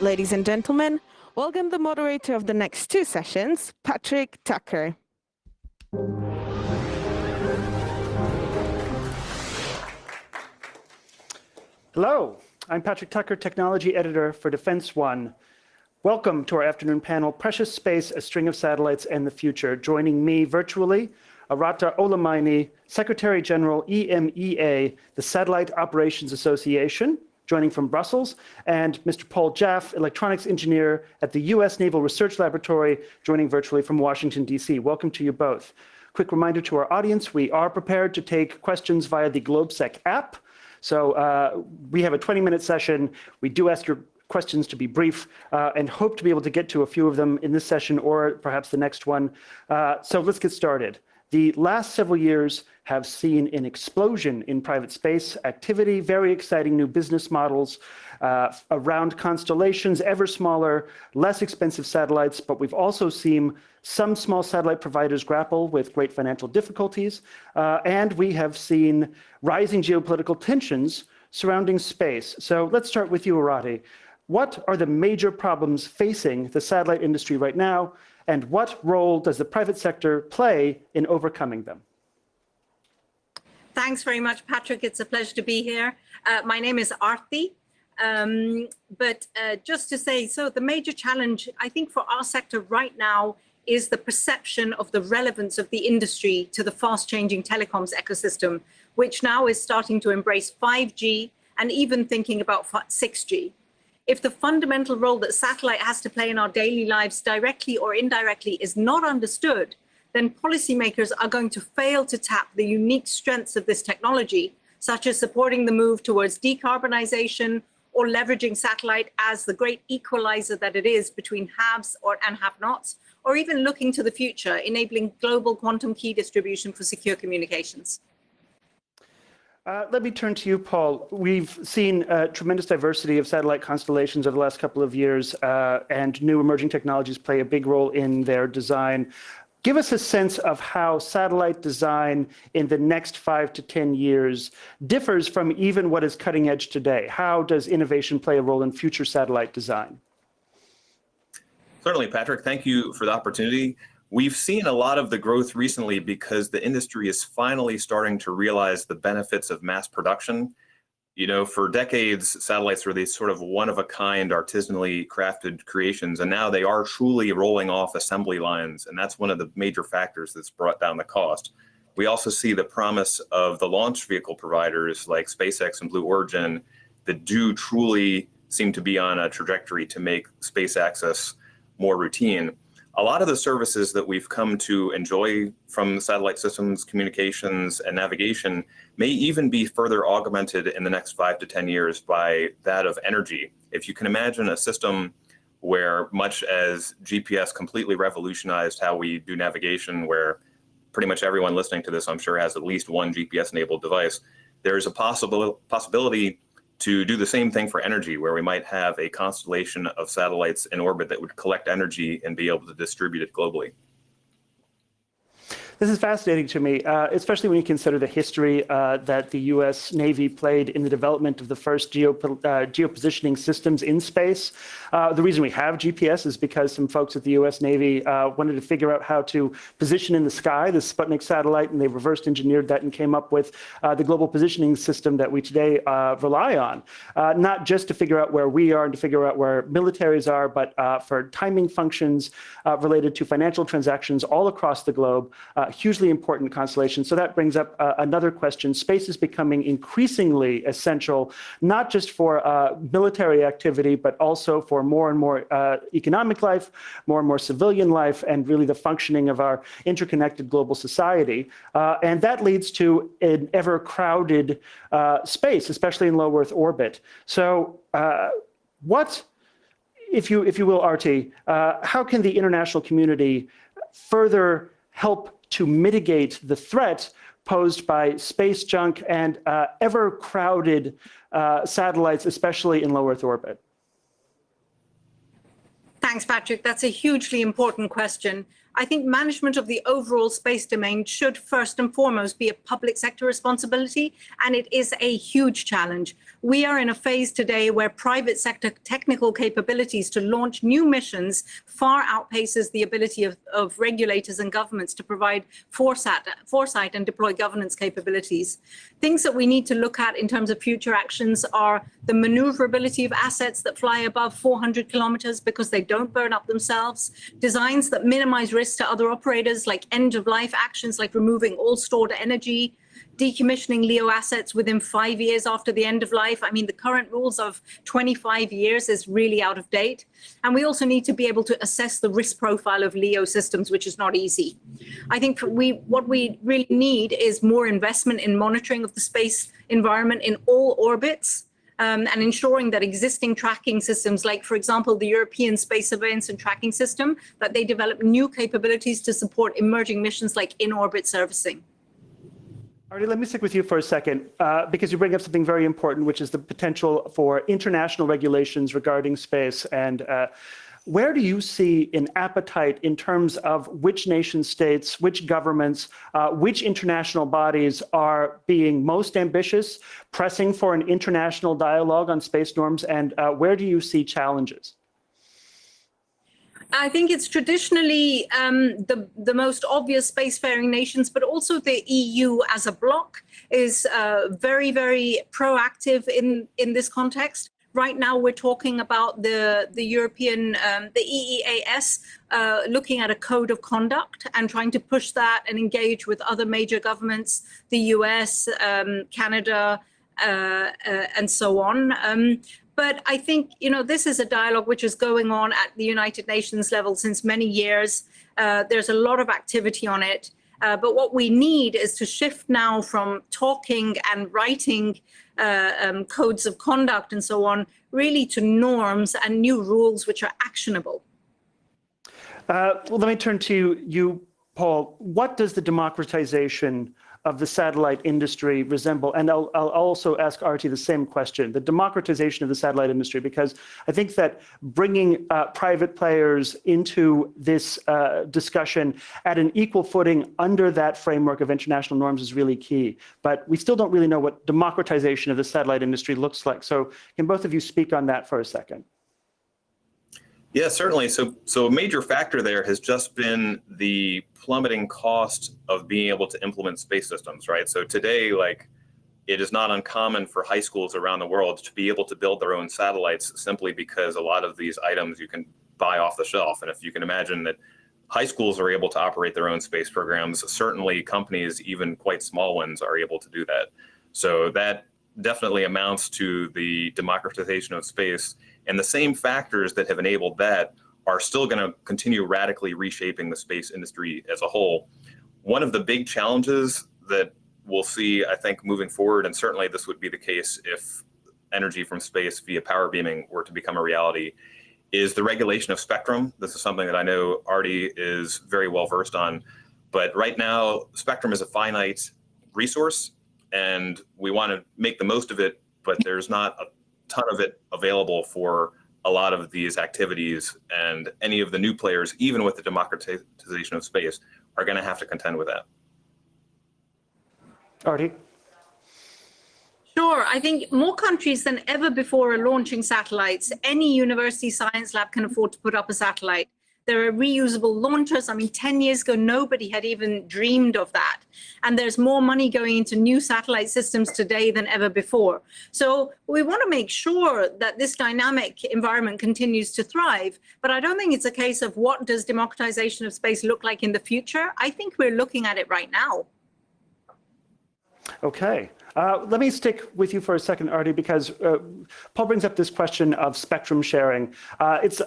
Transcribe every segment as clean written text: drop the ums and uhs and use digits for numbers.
Ladies and gentlemen, welcome the moderator of the next two sessions, Patrick Tucker. Hello, I'm Patrick Tucker, Technology Editor for Defense One. Welcome to our afternoon panel, Precious Space, A String of Satellites and the Future. Joining me virtually, Arata Olamaini, Secretary General EMEA, the Satellite Operations Association, joining from Brussels, and Mr. Paul Jaff, Electronics Engineer at the US Naval Research Laboratory, joining virtually from Washington, DC. Welcome to you both. Quick reminder to our audience, we are prepared to take questions via the GLOBSEC app. So we have a 20-minute session. We do ask your questions to be brief and hope to be able to get to a few of them in this session or perhaps the next one. So let's get started. The last several years have seen an explosion in private space activity, very exciting new business models around constellations, ever smaller, less expensive satellites, but we've also seen some small satellite providers grapple with great financial difficulties, and we have seen rising geopolitical tensions surrounding space. So let's start with you, Arati. What are the major problems facing the satellite industry right now, and what role does the private sector play in overcoming them? Thanks very much, Patrick. It's a pleasure to be here. My name is Arti. Just to say, so the major challenge, I think, for our sector right now is the perception of the relevance of the industry to the fast-changing telecoms ecosystem, which now is starting to embrace 5G and even thinking about 6G. If the fundamental role that satellite has to play in our daily lives directly or indirectly is not understood, then policymakers are going to fail to tap the unique strengths of this technology, such as supporting the move towards decarbonization or leveraging satellite as the great equalizer that it is between haves and have-nots, or even looking to the future, enabling global quantum key distribution for secure communications. Let me turn to you, Paul. We've seen tremendous diversity of satellite constellations over the last couple of years, and new emerging technologies play a big role in their design. Give us a sense of how satellite design in the next 5 to 10 years differs from even what is cutting edge today. How does innovation play a role in future satellite design? Certainly, Patrick. Thank you for the opportunity. We've seen a lot of the growth recently because the industry is finally starting to realize the benefits of mass production. You know, for decades, satellites were these sort of one-of-a-kind, artisanally crafted creations, and now they are truly rolling off assembly lines, and that's one of the major factors that's brought down the cost. We also see the promise of the launch vehicle providers like SpaceX and Blue Origin that do truly seem to be on a trajectory to make space access more routine. A lot of the services that we've come to enjoy from satellite systems, communications, and navigation may even be further augmented in the next 5 to 10 years by that of energy. If you can imagine a system where, much as GPS completely revolutionized how we do navigation, where pretty much everyone listening to this, I'm sure, has at least one GPS-enabled device, there's a possibility to do the same thing for energy, where we might have a constellation of satellites in orbit that would collect energy and be able to distribute it globally. This is fascinating to me, especially when you consider the history that the US Navy played in the development of the first geopositioning systems in space. The reason we have GPS is because some folks at the US Navy wanted to figure out how to position in the sky the Sputnik satellite, and they reverse engineered that and came up with the global positioning system that we today rely on, not just to figure out where we are and to figure out where militaries are, but for timing functions related to financial transactions all across the globe. Hugely important constellation. So that brings up another question. Space is becoming increasingly essential, not just for military activity, but also for more and more economic life, more and more civilian life, and really the functioning of our interconnected global society. And that leads to an ever crowded space, especially in low Earth orbit. So what, if you will, Arti, how can the international community further help to mitigate the threat posed by space junk and ever crowded satellites, especially in low Earth orbit? Thanks, Patrick. That's a hugely important question. I think management of the overall space domain should first and foremost be a public sector responsibility, and it is a huge challenge. We are in a phase today where private sector technical capabilities to launch new missions far outpaces the ability of regulators and governments to provide foresight and deploy governance capabilities. Things that we need to look at in terms of future actions are the maneuverability of assets that fly above 400 kilometers because they don't burn up themselves, designs that minimize risks to other operators like end-of-life actions like removing all stored energy, decommissioning LEO assets within 5 years after the end of life. I mean, the current rules of 25 years is really out of date. And we also need to be able to assess the risk profile of LEO systems, which is not easy. I think what we really need is more investment in monitoring of the space environment in all orbits, and ensuring that existing tracking systems, like, for example, the European Space Surveillance and Tracking System, that they develop new capabilities to support emerging missions like in-orbit servicing. Artie, let me stick with you for a second, because you bring up something very important, which is the potential for international regulations regarding space. And where do you see an appetite in terms of which nation states, which governments, which international bodies are being most ambitious, pressing for an international dialogue on space norms, and where do you see challenges? I think it's traditionally the most obvious spacefaring nations, but also the EU as a bloc is very, very proactive in this context. Right now, we're talking about the European, the EEAS, looking at a code of conduct and trying to push that and engage with other major governments, the US, Canada, and so on. But I think, this is a dialogue which is going on at the United Nations level since many years. There's a lot of activity on it. But what we need is to shift now from talking and writing codes of conduct and so on, really to norms and new rules which are actionable. Well, let me turn to you, Paul. What does the democratization of the satellite industry resemble? And I'll also ask Artie the same question, the democratization of the satellite industry, because I think that bringing private players into this discussion at an equal footing under that framework of international norms is really key. But we still don't really know what democratization of the satellite industry looks like. So can both of you speak on that for a second? Yeah, certainly. So a major factor there has just been the plummeting cost of being able to implement space systems, right? So today, it is not uncommon for high schools around the world to be able to build their own satellites simply because a lot of these items you can buy off the shelf. And if you can imagine that high schools are able to operate their own space programs, certainly companies, even quite small ones, are able to do that. So that definitely amounts to the democratization of space. And the same factors that have enabled that are still going to continue radically reshaping the space industry as a whole. One of the big challenges that we'll see, I think, moving forward, and certainly this would be the case if energy from space via power beaming were to become a reality, is the regulation of spectrum. This is something that I know Artie is very well versed on. But right now, spectrum is a finite resource, and we want to make the most of it, but there's not a ton of it available for a lot of these activities, and any of the new players, even with the democratization of space, are going to have to contend with that. Artie? Sure. I think more countries than ever before are launching satellites. Any university science lab can afford to put up a satellite. There are reusable launchers. I mean, 10 years ago, nobody had even dreamed of that. And there's more money going into new satellite systems today than ever before. So we want to make sure that this dynamic environment continues to thrive. But I don't think it's a case of what does democratization of space look like in the future. I think we're looking at it right now. Okay. Let me stick with you for a second, Artie, because Paul brings up this question of spectrum sharing. It's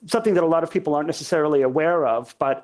something that a lot of people aren't necessarily aware of, but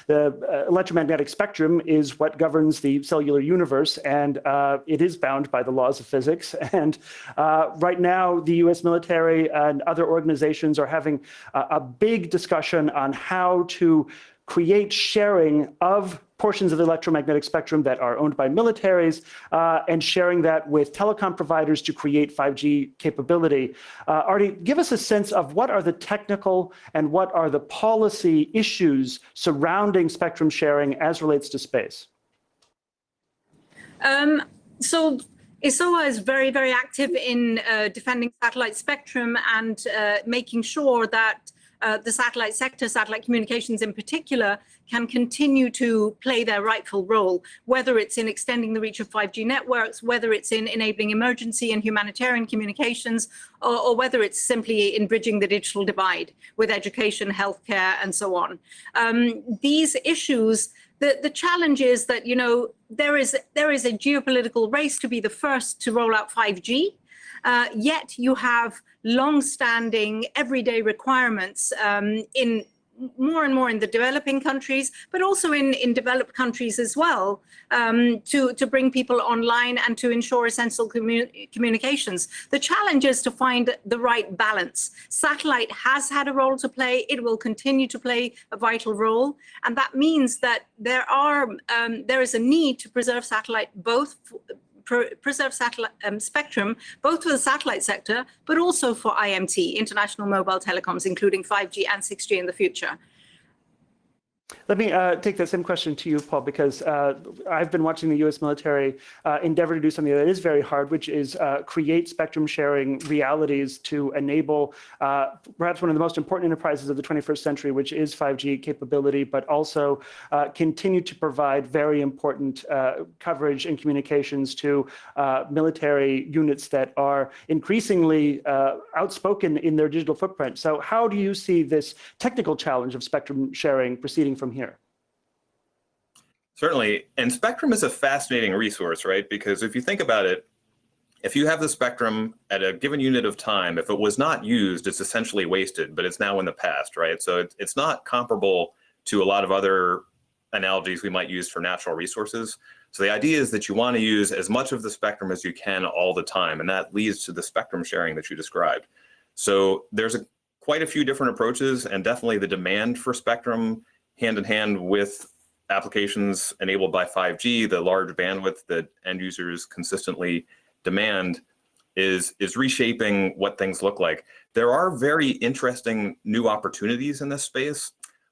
the electromagnetic spectrum is what governs the cellular universe, and it is bound by the laws of physics. And right now, the US military and other organizations are having a big discussion on how to create sharing of portions of the electromagnetic spectrum that are owned by militaries and sharing that with telecom providers to create 5G capability. Artie, give us a sense of what are the technical and what are the policy issues surrounding spectrum sharing as relates to space? So ESOA is very, very active in defending satellite spectrum and making sure that the satellite sector, satellite communications in particular, can continue to play their rightful role, whether it's in extending the reach of 5G networks, whether it's in enabling emergency and humanitarian communications, or whether it's simply in bridging the digital divide with education, healthcare, and so on. These issues, the challenge is that, you know, there is a geopolitical race to be the first to roll out 5G. Yet you have long-standing everyday requirements in more and more in the developing countries, but also in developed countries as well, to bring people online and to ensure essential communications. The challenge is to find the right balance. Satellite has had a role to play. It will continue to play a vital role. And that means that there is a need to preserve satellite preserve satellite spectrum, both for the satellite sector, but also for IMT, international mobile telecoms, including 5G and 6G in the future. Let me take that same question to you, Paul, because I've been watching the U.S. military endeavor to do something that is very hard, which is create spectrum sharing realities to enable perhaps one of the most important enterprises of the 21st century, which is 5G capability, but also continue to provide very important coverage and communications to military units that are increasingly outspoken in their digital footprint. So how do you see this technical challenge of spectrum sharing proceeding from here? Certainly, and spectrum is a fascinating resource, right? Because if you think about it, if you have the spectrum at a given unit of time, if it was not used, it's essentially wasted, but it's now in the past, right? So it's not comparable to a lot of other analogies we might use for natural resources. So the idea is that you want to use as much of the spectrum as you can all the time, and that leads to the spectrum sharing that you described. So there's quite a few different approaches, and definitely the demand for spectrum hand in hand with applications enabled by 5G, the large bandwidth that end users consistently demand is reshaping what things look like. There are very interesting new opportunities in this space.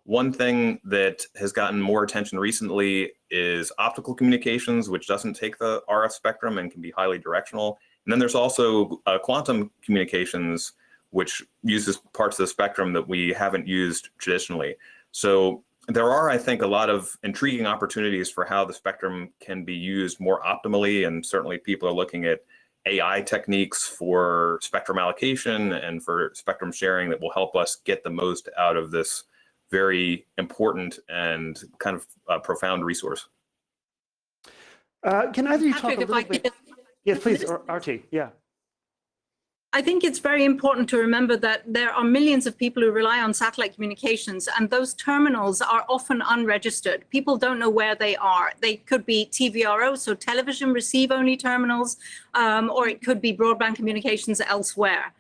One thing that has gotten more attention recently is optical communications, which doesn't take the RF spectrum and can be highly directional. And then there's also quantum communications, which uses parts of the spectrum that we haven't used traditionally. So there are, I think, a lot of intriguing opportunities for how the spectrum can be used more optimally, and certainly people are looking at AI techniques for spectrum allocation and for spectrum sharing that will help us get the most out of this very important and kind of profound resource. Can either of you talk a little bit? Yes, please, Artie, yeah. I think it's very important to remember that there are millions of people who rely on satellite communications, and those terminals are often unregistered. People don't know where they are. They could be TVRO, so television receive-only terminals, or it could be broadband communications elsewhere.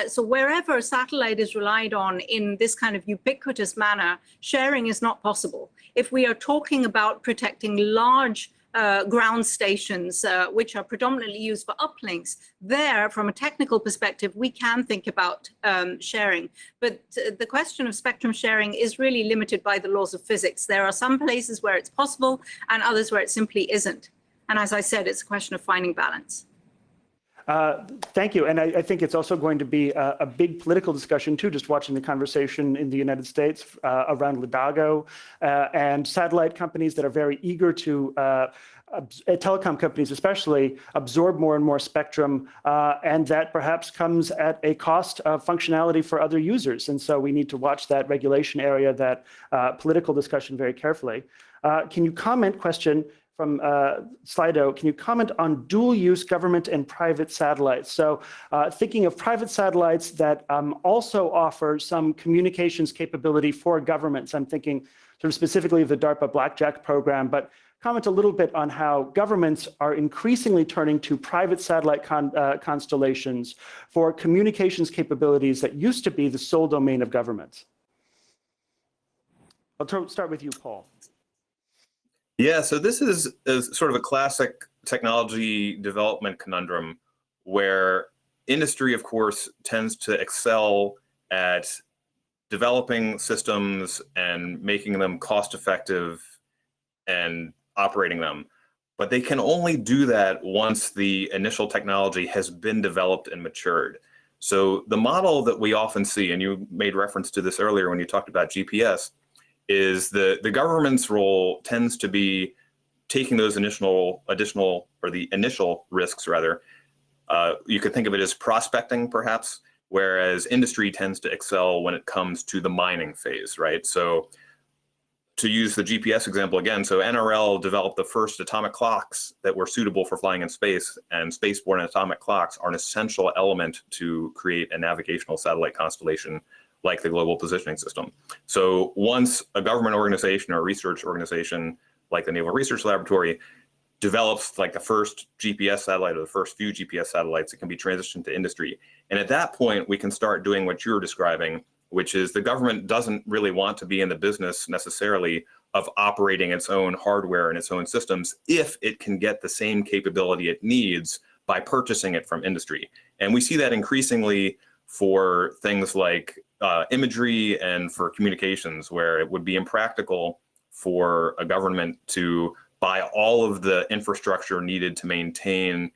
So wherever satellite is relied on in this kind of ubiquitous manner, sharing is not possible. If we are talking about protecting large ground stations, which are predominantly used for uplinks, there, from a technical perspective, we can think about sharing. But the question of spectrum sharing is really limited by the laws of physics. There are some places where it's possible and others where it simply isn't. And as I said, it's a question of finding balance. Thank you. And I think it's also going to be a big political discussion, too, just watching the conversation in the United States around Lidago and satellite companies that are very eager to, telecom companies especially, absorb more and more spectrum, and that perhaps comes at a cost of functionality for other users. And so we need to watch that regulation area, that political discussion very carefully. Can you comment, question from Slido, can you comment on dual-use government and private satellites? So thinking of private satellites that also offer some communications capability for governments. I'm thinking sort of specifically of the DARPA Blackjack program, but comment a little bit on how governments are increasingly turning to private satellite constellations for communications capabilities that used to be the sole domain of governments. I'll start with you, Paul. Yeah, so this is sort of a classic technology development conundrum where industry, of course, tends to excel at developing systems and making them cost effective and operating them. But they can only do that once the initial technology has been developed and matured. So the model that we often see, and you made reference to this earlier when you talked about GPS, is the government's role tends to be taking those initial risks rather. You could think of it as prospecting perhaps, whereas industry tends to excel when it comes to the mining phase, right? So to use the GPS example again, so NRL developed the first atomic clocks that were suitable for flying in space, and spaceborne atomic clocks are an essential element to create a navigational satellite constellation like the Global Positioning System. So once a government organization or a research organization like the Naval Research Laboratory develops like the first GPS satellite or the first few GPS satellites, it can be transitioned to industry. And at that point, we can start doing what you're describing, which is the government doesn't really want to be in the business necessarily of operating its own hardware and its own systems if it can get the same capability it needs by purchasing it from industry. And we see that increasingly for things like imagery and for communications, where it would be impractical for a government to buy all of the infrastructure needed to maintain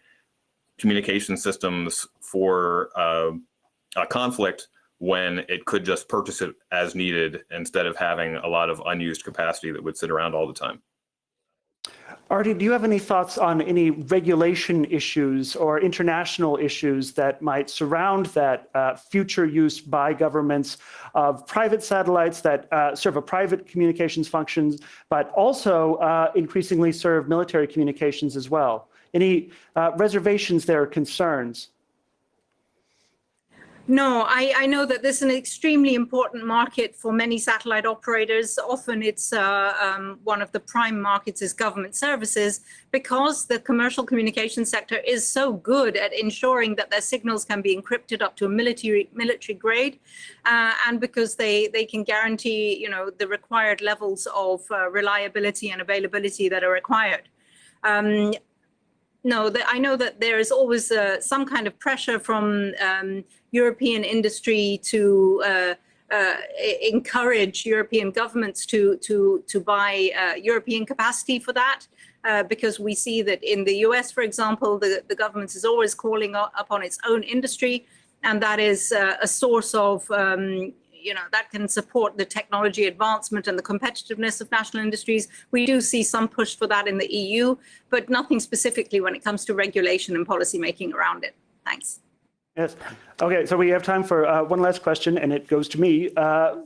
communication systems for a conflict when it could just purchase it as needed instead of having a lot of unused capacity that would sit around all the time. Artie, do you have any thoughts on any regulation issues or international issues that might surround that future use by governments of private satellites that serve a private communications functions, but also increasingly serve military communications as well? Any reservations there or concerns? No, I know that this is an extremely important market for many satellite operators. Often it's one of the prime markets is government services, because the commercial communication sector is so good at ensuring that their signals can be encrypted up to a military grade, and because they can guarantee, you know, the required levels of reliability and availability that are required. No, I know that there is always some kind of pressure from European industry to encourage European governments to buy European capacity for that, because we see that in the US, for example, the government is always calling upon its own industry, and that is a source of that can support the technology advancement and the competitiveness of national industries. We do see some push for that in the EU, but nothing specifically when it comes to regulation and policy making around it. Thanks. Yes. Okay, so we have time for one last question, and it goes to me.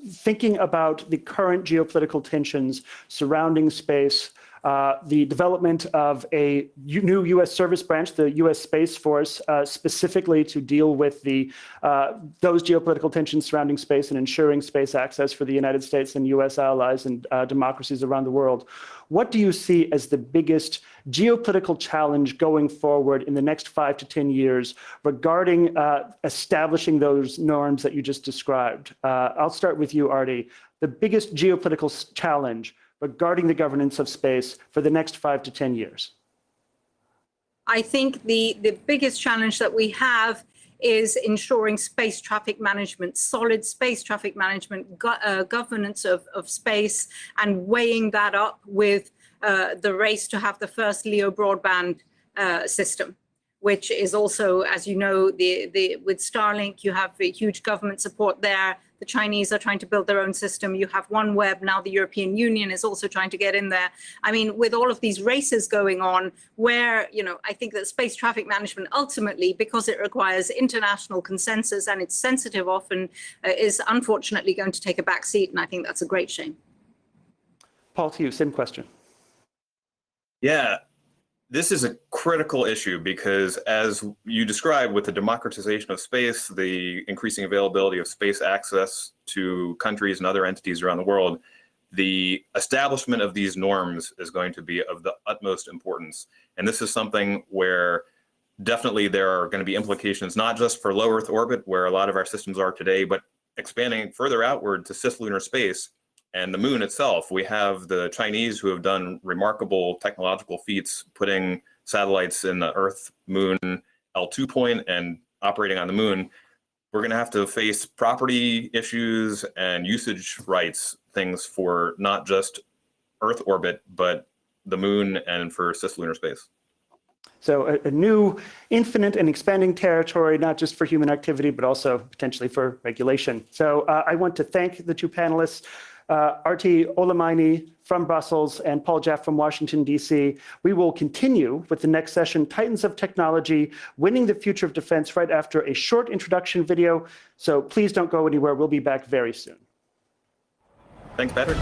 Thinking about the current geopolitical tensions surrounding space, the development of a new U.S. service branch, the U.S. Space Force, specifically to deal with those geopolitical tensions surrounding space and ensuring space access for the United States and U.S. allies and democracies around the world. What do you see as the biggest geopolitical challenge going forward in the next 5 to 10 years regarding establishing those norms that you just described? I'll start with you, Artie. The biggest geopolitical challenge regarding the governance of space for the next 5 to 10 years? I think the biggest challenge that we have is ensuring space traffic management, solid space traffic management, governance of space, and weighing that up with the race to have the first LEO broadband system, which is also, as you know, with Starlink, you have a huge government support there. The Chinese are trying to build their own system. You have OneWeb. Now the European Union is also trying to get in there. I mean, with all of these races going on, where, I think that space traffic management ultimately, because it requires international consensus and it's sensitive often, is unfortunately going to take a back seat. And I think that's a great shame. Paul, to you, same question. Yeah. This is a critical issue because, as you described, with the democratization of space, the increasing availability of space access to countries and other entities around the world, the establishment of these norms is going to be of the utmost importance. And this is something where definitely there are going to be implications, not just for low Earth orbit, where a lot of our systems are today, but expanding further outward to cislunar space and the moon itself. We have the Chinese who have done remarkable technological feats, putting satellites in the Earth Moon L2 point and operating on the moon. We're going to have to face property issues and usage rights things for not just Earth orbit, but the moon and for cislunar space. So a new infinite and expanding territory, not just for human activity, but also potentially for regulation. So I want to thank the two panelists, Arti Olamaini from Brussels and Paul Jaff from Washington, D.C. We will continue with the next session, Titans of Technology, Winning the Future of Defense, right after a short introduction video. So please don't go anywhere. We'll be back very soon. Thanks, Patrick.